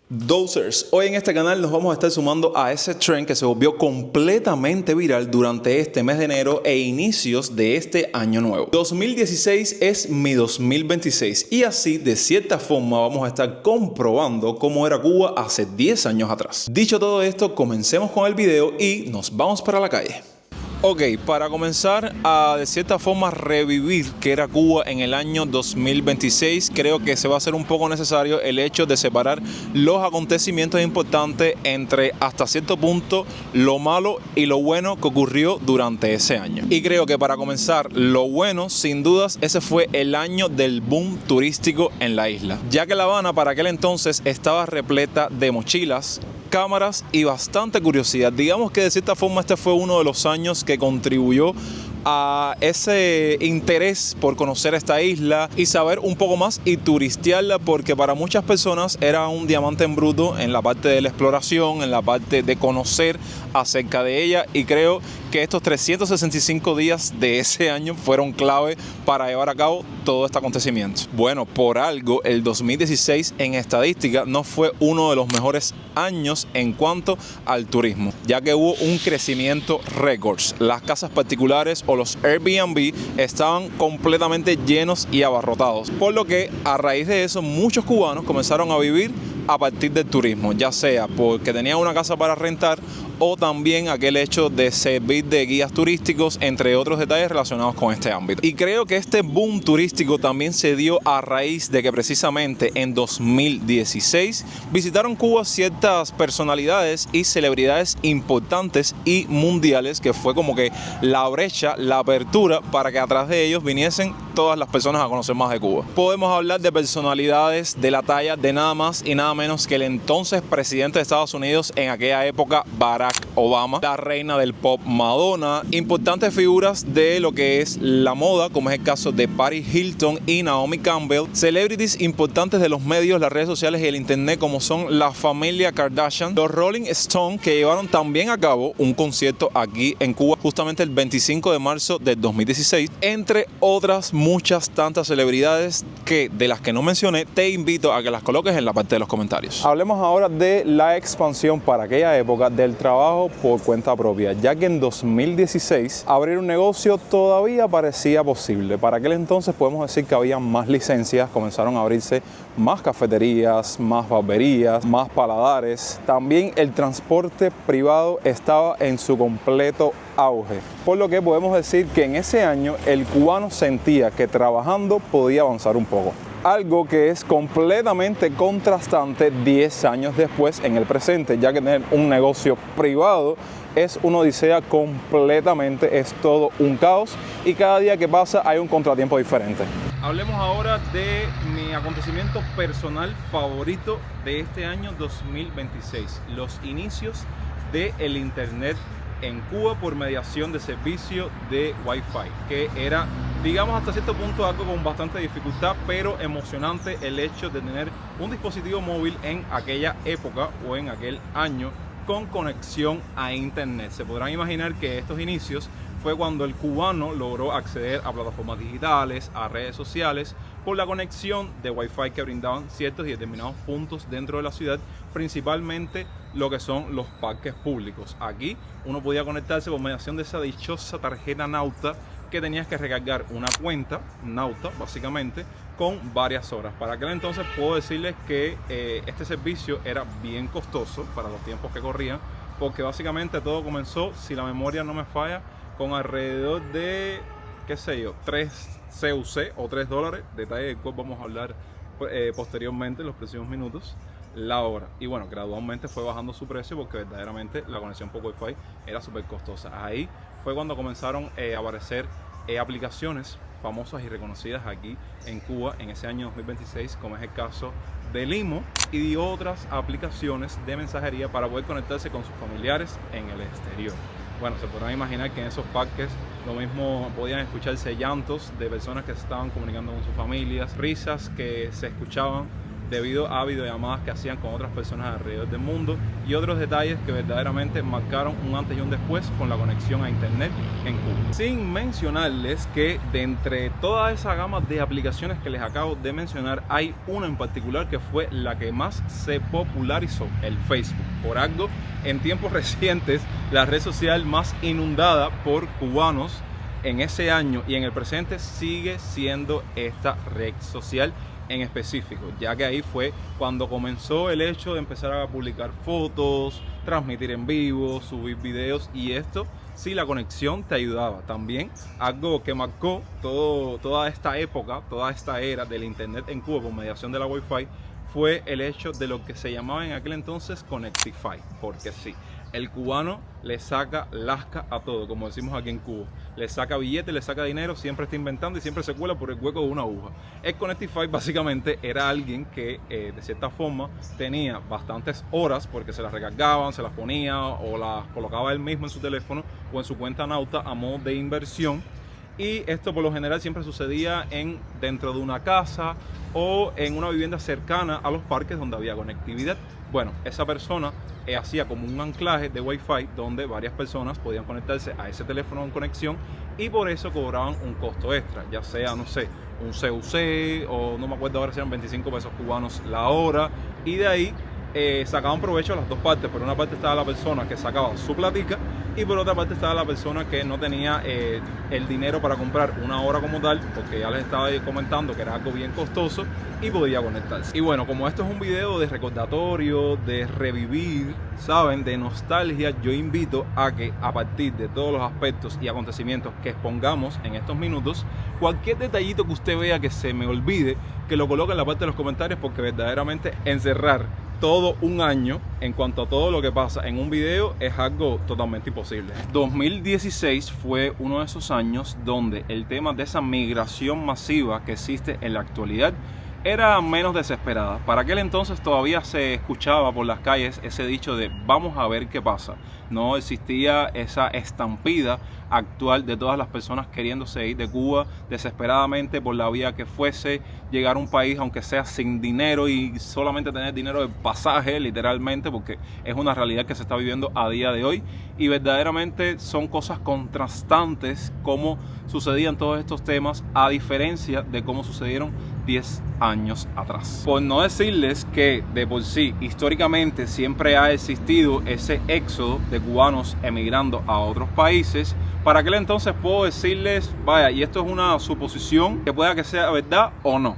Dosers, hoy en este canal nos vamos a estar sumando a ese trend que se volvió completamente viral durante este mes de enero e inicios de este año nuevo. 2016 es mi 2026 y así de cierta forma vamos a estar comprobando cómo era Cuba hace 10 años atrás. Dicho todo esto, comencemos con el video y nos vamos para la calle. Ok, para comenzar a de cierta forma revivir que era Cuba en el año 2026, creo que se va a hacer un poco necesario el hecho de separar los acontecimientos importantes entre hasta cierto punto lo malo y lo bueno que ocurrió durante ese año. Y creo que para comenzar, lo bueno, sin dudas, ese fue el año del boom turístico en la isla, ya que La Habana para aquel entonces estaba repleta de mochilas, cámaras y bastante curiosidad. Digamos que de cierta forma este fue uno de los años que contribuyó a ese interés por conocer esta isla y saber un poco más y turistearla, porque para muchas personas era un diamante en bruto en la parte de la exploración, en la parte de conocer acerca de ella, y creo que estos 365 días de ese año fueron clave para llevar a cabo todo este acontecimiento. Bueno, por algo el 2016 en estadística no fue uno de los mejores años en cuanto al turismo, ya que hubo un crecimiento récords. Las casas particulares o los Airbnb estaban completamente llenos y abarrotados, por lo que a raíz de eso muchos cubanos comenzaron a vivir a partir del turismo, ya sea porque tenían una casa para rentar o también aquel hecho de servir de guías turísticos, entre otros detalles relacionados con este ámbito. Y creo que este boom turístico también se dio a raíz de que precisamente en 2016 visitaron Cuba ciertas personalidades y celebridades importantes y mundiales, que fue como que la brecha, la apertura para que atrás de ellos viniesen todas las personas a conocer más de Cuba. Podemos hablar de personalidades de la talla de nada más y nada menos que el entonces presidente de Estados Unidos en aquella época, Barack Obama, la reina del pop Madonna, importantes figuras de lo que es la moda, como es el caso de Paris Hilton y Naomi Campbell, celebrities importantes de los medios, las redes sociales y el internet, como son la familia Kardashian, los Rolling Stones, que llevaron también a cabo un concierto aquí en Cuba justamente el 25 de marzo del 2016, entre otras muchas tantas celebridades que, de las que no mencioné, te invito a que las coloques en la parte de los comentarios. Hablemos ahora de la expansión para aquella época del trabajo por cuenta propia, ya que en 2016 abrir un negocio todavía parecía posible. Para aquel entonces podemos decir que había más licencias, comenzaron a abrirse más cafeterías, más barberías, más paladares. También el transporte privado estaba en su completo auge, por lo que podemos decir que en ese año el cubano sentía que trabajando podía avanzar un poco. Algo que es completamente contrastante 10 años después en el presente, ya que tener un negocio privado es una odisea completamente, es todo un caos y cada día que pasa hay un contratiempo diferente. Hablemos ahora de mi acontecimiento personal favorito de este año 2026, los inicios del internet en Cuba por mediación de servicio de Wi-Fi, que era, digamos, hasta cierto punto algo con bastante dificultad, pero emocionante el hecho de tener un dispositivo móvil en aquella época o en aquel año con conexión a internet. Se podrán imaginar que estos inicios fue cuando el cubano logró acceder a plataformas digitales, a redes sociales, por la conexión de Wi-Fi que brindaban ciertos y determinados puntos dentro de la ciudad, principalmente lo que son los parques públicos. Aquí uno podía conectarse por mediación de esa dichosa tarjeta Nauta, que tenías que recargar una cuenta Nauta básicamente con varias horas. Para aquel entonces puedo decirles que este servicio era bien costoso para los tiempos que corrían, porque básicamente todo comenzó, si la memoria no me falla, con alrededor de, qué sé yo, 3 CUC o $3, detalle del cual vamos a hablar posteriormente en los próximos minutos, la hora. Y bueno, gradualmente fue bajando su precio porque verdaderamente la conexión por Wi-Fi era súper costosa. Ahí fue cuando comenzaron a aparecer aplicaciones famosas y reconocidas aquí en Cuba en ese año 2026, como es el caso de Limo y de otras aplicaciones de mensajería para poder conectarse con sus familiares en el exterior. Bueno, se podrán imaginar que en esos parques lo mismo podían escucharse llantos de personas que se estaban comunicando con sus familias, risas que se escuchaban debido a videollamadas que hacían con otras personas alrededor del mundo y otros detalles que verdaderamente marcaron un antes y un después con la conexión a internet en Cuba. Sin mencionarles que de entre toda esa gama de aplicaciones que les acabo de mencionar, hay una en particular que fue la que más se popularizó, el Facebook. Por algo, en tiempos recientes, la red social más inundada por cubanos en ese año y en el presente sigue siendo esta red social en específico, ya que ahí fue cuando comenzó el hecho de empezar a publicar fotos, transmitir en vivo, subir videos, y esto sí, la conexión te ayudaba. También algo que marcó toda esta época, toda esta era del internet en Cuba por mediación de la Wi-Fi fue el hecho de lo que se llamaba en aquel entonces Connectify, porque sí, el cubano le saca lasca a todo, como decimos aquí en Cuba. Le saca billetes, le saca dinero, siempre está inventando y siempre se cuela por el hueco de una aguja. El Connectify básicamente era alguien que de cierta forma tenía bastantes horas porque se las recargaban, se las ponía o las colocaba él mismo en su teléfono o en su cuenta Nauta a modo de inversión. Y esto por lo general siempre sucedía dentro de una casa o en una vivienda cercana a los parques donde había conectividad. Bueno, esa persona hacía como un anclaje de Wi-Fi donde varias personas podían conectarse a ese teléfono en conexión y por eso cobraban un costo extra, ya sea, no sé, un CUC o no me acuerdo ahora si eran 25 pesos cubanos la hora, y de ahí sacaban provecho a las dos partes. Por una parte estaba la persona que sacaba su platica y por otra parte estaba la persona que no tenía el dinero para comprar una hora como tal, porque ya les estaba comentando que era algo bien costoso y podía conectarse. Y bueno, como esto es un video de recordatorio, de revivir, saben, de nostalgia, yo invito a que a partir de todos los aspectos y acontecimientos que expongamos en estos minutos, cualquier detallito que usted vea que se me olvide, que lo coloque en la parte de los comentarios, porque verdaderamente encerrar todo un año en cuanto a todo lo que pasa en un video es algo totalmente imposible. 2016 fue uno de esos años donde el tema de esa migración masiva que existe en la actualidad era menos desesperada. Para aquel entonces todavía se escuchaba por las calles ese dicho de vamos a ver qué pasa. No existía esa estampida actual de todas las personas queriéndose ir de Cuba desesperadamente por la vía que fuese, llegar a un país aunque sea sin dinero y solamente tener dinero de pasaje literalmente, porque es una realidad que se está viviendo a día de hoy y verdaderamente son cosas contrastantes como sucedían todos estos temas a diferencia de cómo sucedieron 10 años atrás. Por no decirles que de por sí históricamente siempre ha existido ese éxodo de cubanos emigrando a otros países, para aquel entonces puedo decirles, vaya, y esto es una suposición que pueda que sea verdad o no,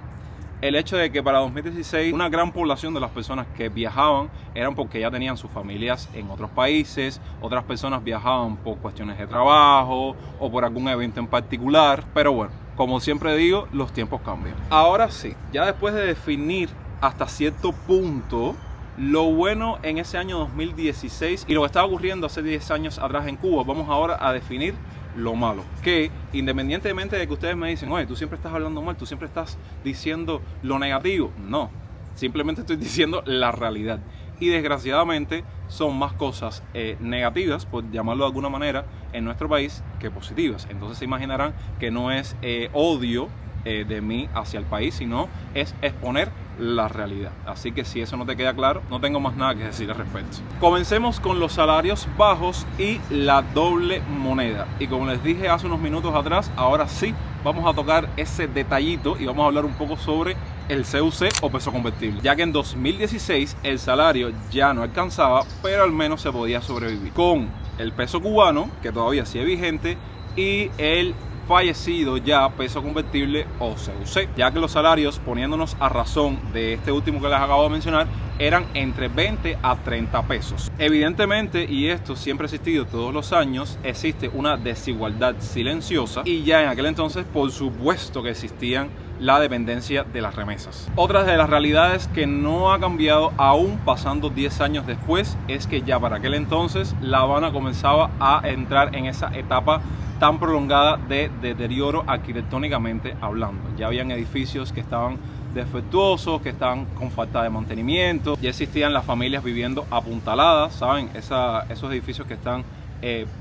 el hecho de que para 2016 una gran población de las personas que viajaban eran porque ya tenían sus familias en otros países, otras personas viajaban por cuestiones de trabajo o por algún evento en particular, pero bueno, como siempre digo, los tiempos cambian. Ahora sí, ya después de definir hasta cierto punto lo bueno en ese año 2016 y lo que estaba ocurriendo hace 10 años atrás en Cuba, vamos ahora a definir lo malo, que independientemente de que ustedes me dicen, oye, tú siempre estás hablando mal, tú siempre estás diciendo lo negativo, no, simplemente estoy diciendo la realidad y desgraciadamente son más cosas negativas, por llamarlo de alguna manera, en nuestro país que positivas. Entonces se imaginarán que no es odio de mí hacia el país, sino es exponer la realidad. Así que si eso no te queda claro, no tengo más nada que decir al respecto. Comencemos con los salarios bajos y la doble moneda. Y como les dije hace unos minutos atrás, ahora sí vamos a tocar ese detallito y vamos a hablar un poco sobre el CUC o peso convertible, ya que en 2016 el salario ya no alcanzaba, pero al menos se podía sobrevivir con el peso cubano, que todavía sigue vigente, y el fallecido ya peso convertible o CUC, ya que los salarios, poniéndonos a razón de este último que les acabo de mencionar, eran entre 20 a 30 pesos. Evidentemente, y esto siempre ha existido todos los años, existe una desigualdad silenciosa y ya en aquel entonces por supuesto que existían la dependencia de las remesas. Otra de las realidades que no ha cambiado aún pasando 10 años después es que ya para aquel entonces La Habana comenzaba a entrar en esa etapa tan prolongada de deterioro arquitectónicamente hablando. Ya habían edificios que estaban defectuosos, que estaban con falta de mantenimiento, ya existían las familias viviendo apuntaladas, ¿saben? Esos edificios que están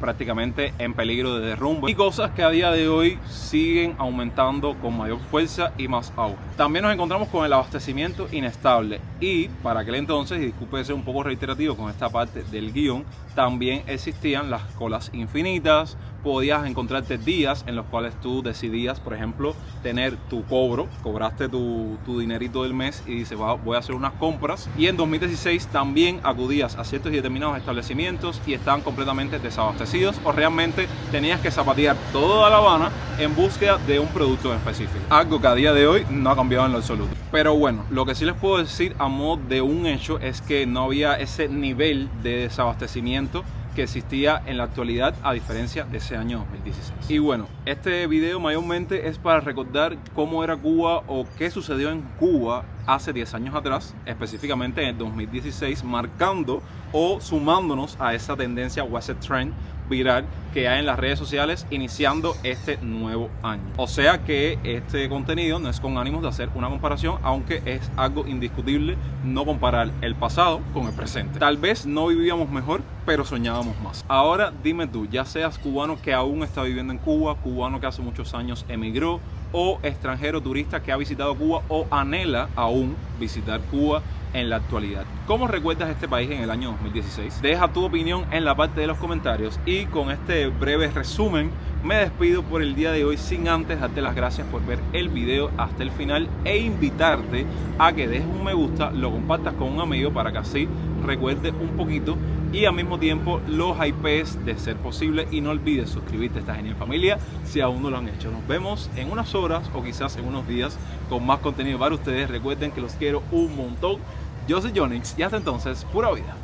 prácticamente en peligro de derrumbe, y cosas que a día de hoy siguen aumentando con mayor fuerza y más auge. También nos encontramos con el abastecimiento inestable, y para aquel entonces, y disculpe ser un poco reiterativo con esta parte del guión, también existían las colas infinitas. Podías encontrarte días en los cuales tú decidías, por ejemplo, tener tu cobro, cobraste tu dinerito del mes y dices, voy a hacer unas compras, y en 2016 también acudías a ciertos y determinados establecimientos y estaban completamente desabastecidos, o realmente tenías que zapatear toda La Habana en búsqueda de un producto en específico, algo que a día de hoy no ha cambiado en lo absoluto. Pero bueno, lo que sí les puedo decir a modo de un hecho es que no había ese nivel de desabastecimiento que existía en la actualidad, a diferencia de ese año 2016. Y bueno, este video mayormente es para recordar cómo era Cuba o qué sucedió en Cuba hace 10 años atrás, específicamente en el 2016, marcando o sumándonos a esa tendencia o a ese trend viral que hay en las redes sociales iniciando este nuevo año. O sea que este contenido no es con ánimos de hacer una comparación, aunque es algo indiscutible no comparar el pasado con el presente. Tal vez no vivíamos mejor, pero soñábamos más. Ahora dime tú, ya seas cubano que aún está viviendo en Cuba, cubano que hace muchos años emigró, o extranjero turista que ha visitado Cuba o anhela aún visitar Cuba en la actualidad, ¿cómo recuerdas este país en el año 2016? Deja tu opinión en la parte de los comentarios, y con este breve resumen me despido por el día de hoy, sin antes darte las gracias por ver el video hasta el final e invitarte a que dejes un me gusta, lo compartas con un amigo para que así recuerde un poquito y al mismo tiempo los hypes de ser posible, y no olvides suscribirte a esta genial familia si aún no lo han hecho. Nos vemos en unas horas o quizás en unos días con más contenido para ustedes. Recuerden que los quiero un montón. Yo soy Jonix y hasta entonces, pura vida.